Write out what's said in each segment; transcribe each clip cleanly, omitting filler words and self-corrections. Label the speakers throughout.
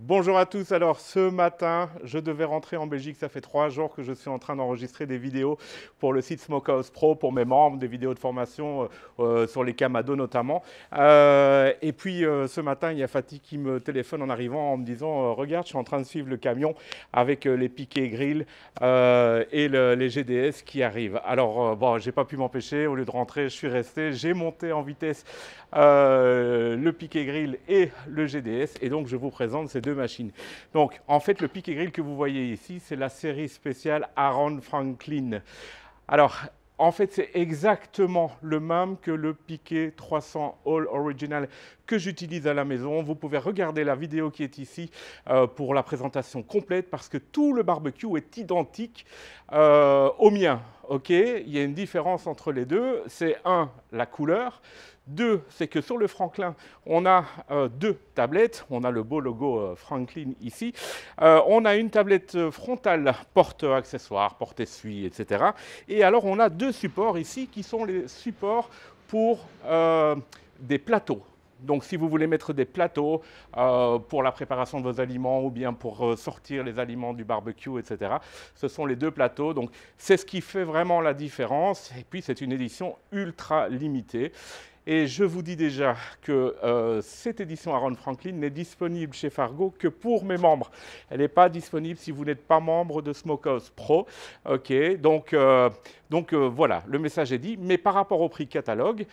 Speaker 1: Bonjour à tous. Alors ce matin, je devais rentrer en Belgique. Ça fait 3 jours que je suis en train d'enregistrer des vidéos pour le site Smokehouse Pro pour mes membres, des vidéos de formation sur les Kamado notamment. Et puis ce matin, il y a Fatih qui me téléphone en arrivant en me disant regarde, je suis en train de suivre le camion avec les piquets grill et les GDS qui arrivent. Alors bon, j'ai pas pu m'empêcher. Au lieu de rentrer, je suis resté. J'ai monté en vitesse le piquet grill et le GDS, et donc je vous présente ces deux machines. Donc en fait, le piquet grill que vous voyez ici, c'est la série spéciale Aaron Franklin. Alors en fait, c'est exactement le même que le Piquet 300 All Original que j'utilise à la maison. Vous pouvez regarder la vidéo qui est ici pour la présentation complète parce que tout le barbecue est identique au mien. Ok, il y a une différence entre les deux. C'est la couleur. Deux, c'est que sur le Franklin, on a deux tablettes. On a le beau logo Franklin ici. On a une tablette frontale, porte-accessoires, porte-essuie, etc. Et alors, on a deux supports ici qui sont les supports pour des plateaux. Donc, si vous voulez mettre des plateaux pour la préparation de vos aliments ou bien pour sortir les aliments du barbecue, etc., ce sont les deux plateaux. Donc, c'est ce qui fait vraiment la différence. Et puis, c'est une édition ultra limitée. Et je vous dis déjà que cette édition Aaron Franklin n'est disponible chez Fargo que pour mes membres. Elle n'est pas disponible si vous n'êtes pas membre de Smokehouse Pro. Ok, donc voilà, le message est dit. Mais par rapport au prix catalogue,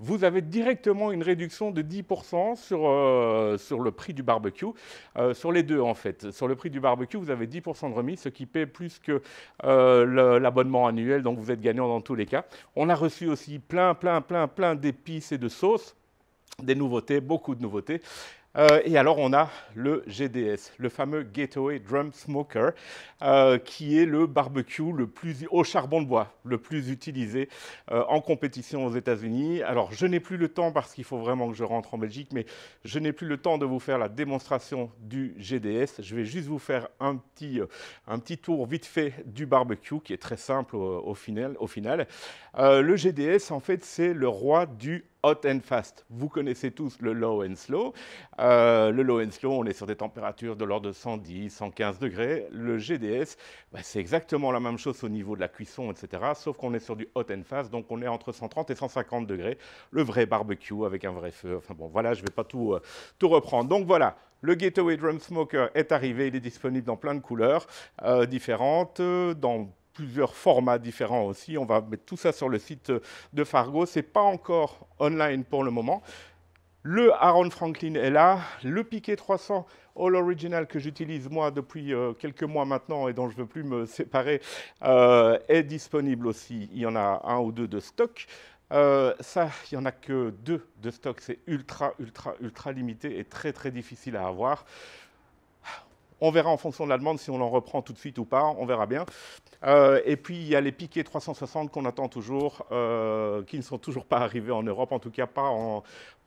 Speaker 1: vous avez directement une réduction de 10% sur le prix du barbecue, sur les deux en fait. Sur le prix du barbecue, vous avez 10% de remise, ce qui paie plus que l'abonnement annuel, donc vous êtes gagnant dans tous les cas. On a reçu aussi plein d'épices et de sauces, des nouveautés, beaucoup de nouveautés. Et alors, on a le GDS, le fameux Gateway Drum Smoker, qui est le barbecue le plus au charbon de bois, le plus utilisé en compétition aux États-Unis. Alors, je n'ai plus le temps parce qu'il faut vraiment que je rentre en Belgique, mais je n'ai plus le temps de vous faire la démonstration du GDS. Je vais juste vous faire un petit tour vite fait du barbecue, qui est très simple au final. Le GDS, en fait, c'est le roi du hot and fast. Vous connaissez tous le low and slow. Le low and slow, on est sur des températures de l'ordre de 110, 115 degrés. Le GDS, c'est exactement la même chose au niveau de la cuisson, etc. Sauf qu'on est sur du hot and fast, donc on est entre 130 et 150 degrés. Le vrai barbecue avec un vrai feu. Enfin bon, voilà, je ne vais pas tout reprendre. Donc voilà. Le Gateway Drum Smoker est arrivé, il est disponible dans plein de couleurs différentes, dans plusieurs formats différents aussi. On va mettre tout ça sur le site de Fargo. Ce n'est pas encore online pour le moment. Le Aaron Franklin est là. Le Piquet 300 All Original que j'utilise moi depuis quelques mois maintenant et dont je ne veux plus me séparer est disponible aussi. Il y en a un ou deux de stock. Ça, il n'y en a que deux de stock. C'est ultra limité et très difficile à avoir. On verra en fonction de la demande si on en reprend tout de suite ou pas, on verra bien. Et puis il y a les Piquet 360 qu'on attend toujours, qui ne sont toujours pas arrivés en Europe, en tout cas pas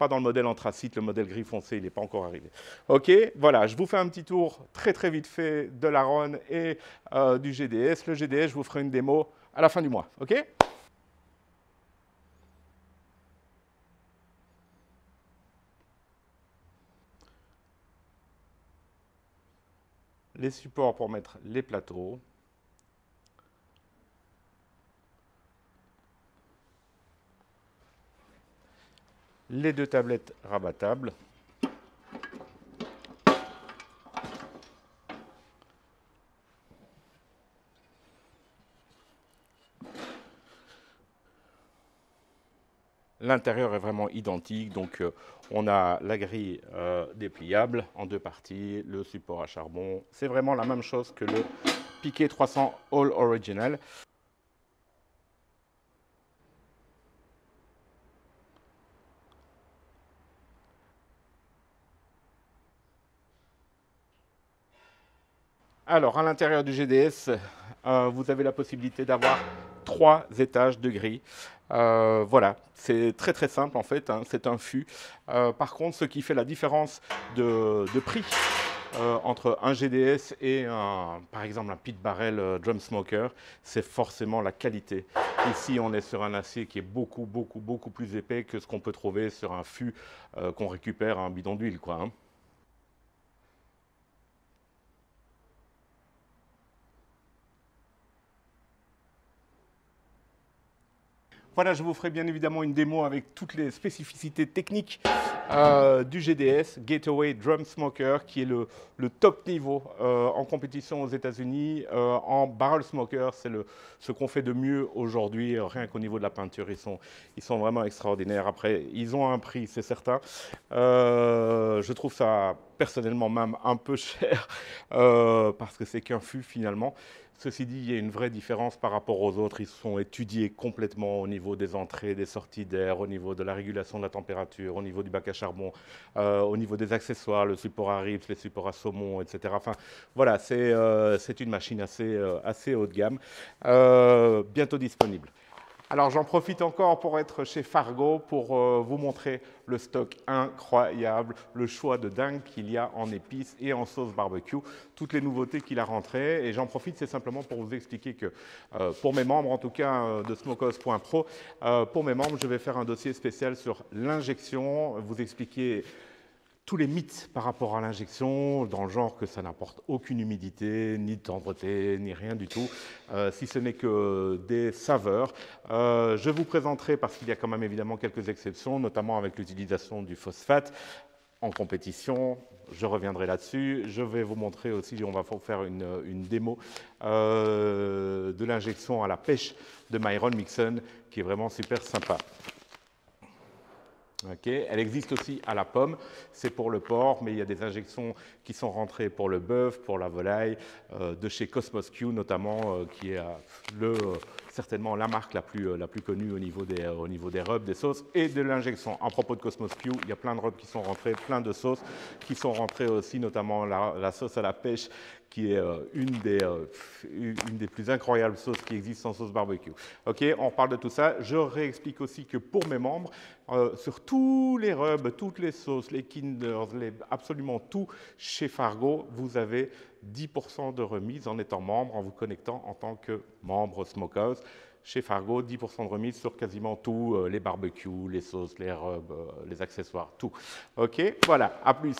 Speaker 1: dans le modèle anthracite, le modèle gris foncé, il n'est pas encore arrivé. Ok, voilà, je vous fais un petit tour très vite fait de l'Aaron et du GDS. Le GDS, je vous ferai une démo à la fin du mois, ok ? Les supports pour mettre les plateaux. Les deux tablettes rabattables. L'intérieur est vraiment identique, donc on a la grille dépliable en deux parties, le support à charbon. C'est vraiment la même chose que le Piquet 300 All Original. Alors, à l'intérieur du GDS, vous avez la possibilité d'avoir 3 étages de grille. Voilà, c'est très simple en fait, hein, c'est un fût. Par contre, ce qui fait la différence de prix entre un GDS et par exemple un Pit Barrel Drum Smoker, c'est forcément la qualité. Ici, on est sur un acier qui est beaucoup plus épais que ce qu'on peut trouver sur un fût qu'on récupère à un bidon d'huile, quoi. Hein. Voilà, je vous ferai bien évidemment une démo avec toutes les spécificités techniques du GDS, Gateway Drum Smoker, qui est le top niveau en compétition aux États-Unis. En barrel smoker, c'est ce qu'on fait de mieux aujourd'hui, rien qu'au niveau de la peinture. Ils sont vraiment extraordinaires. Après, ils ont un prix, c'est certain. Je trouve ça personnellement même un peu cher parce que c'est qu'un fût finalement. Ceci dit, il y a une vraie différence par rapport aux autres. Ils sont étudiés complètement au niveau des entrées, des sorties d'air, au niveau de la régulation de la température, au niveau du bac à charbon, au niveau des accessoires, le support à rips, les supports à saumon, etc. Enfin, voilà, c'est une machine assez haut de gamme, bientôt disponible. Alors j'en profite encore pour être chez Fargo pour vous montrer le stock incroyable, le choix de dingue qu'il y a en épices et en sauce barbecue, toutes les nouveautés qu'il a rentrées. Et j'en profite, c'est simplement pour vous expliquer que pour mes membres, en tout cas de smokehouse.pro, pour mes membres, je vais faire un dossier spécial sur l'injection, vous expliquer tous les mythes par rapport à l'injection, dans le genre que ça n'apporte aucune humidité, ni tendreté, ni rien du tout, si ce n'est que des saveurs. Je vous présenterai, parce qu'il y a quand même évidemment quelques exceptions, notamment avec l'utilisation du phosphate en compétition. Je reviendrai là-dessus. Je vais vous montrer aussi, on va faire une démo de l'injection à la pêche de Myron Mixon, qui est vraiment super sympa. Okay. Elle existe aussi à la pomme, c'est pour le porc, mais il y a des injections qui sont rentrées pour le bœuf, pour la volaille, de chez Cosmos Q notamment, qui est certainement la marque la plus connue au niveau des rubs, des sauces et de l'injection. À propos de Cosmos Q, il y a plein de rubs qui sont rentrés, plein de sauces qui sont rentrées aussi, notamment la sauce à la pêche, qui est une des plus incroyables sauces qui existent en sauce barbecue. Ok, on parle de tout ça. Je réexplique aussi que pour mes membres, sur tous les rubs, toutes les sauces, les Kinders, absolument tout chez Fargo, vous avez 10% de remise en étant membre, en vous connectant en tant que membre Smokehouse. Chez Fargo, 10% de remise sur quasiment tout, les barbecues, les sauces, les rubs, les accessoires, tout. Ok, voilà, à plus.